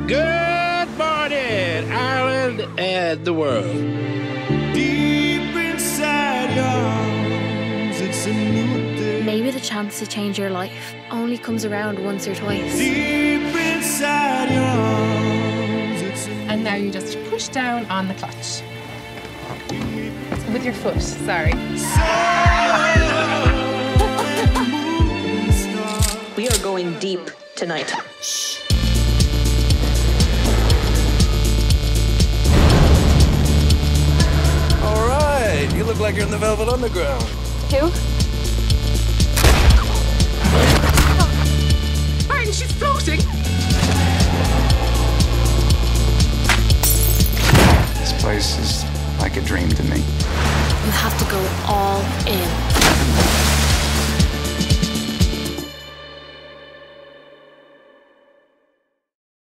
Good morning, Ireland and the world. Deep inside your arms, it's a new day. Maybe the chance to change your life only comes around once or twice. Deep inside your arms, it's a And now you just push down on the clutch. With your foot, sorry. We are going deep tonight. All right, you look like you're in the Velvet Underground. Who? Martin, she's floating! This place is like a dream to me. You have to go all in.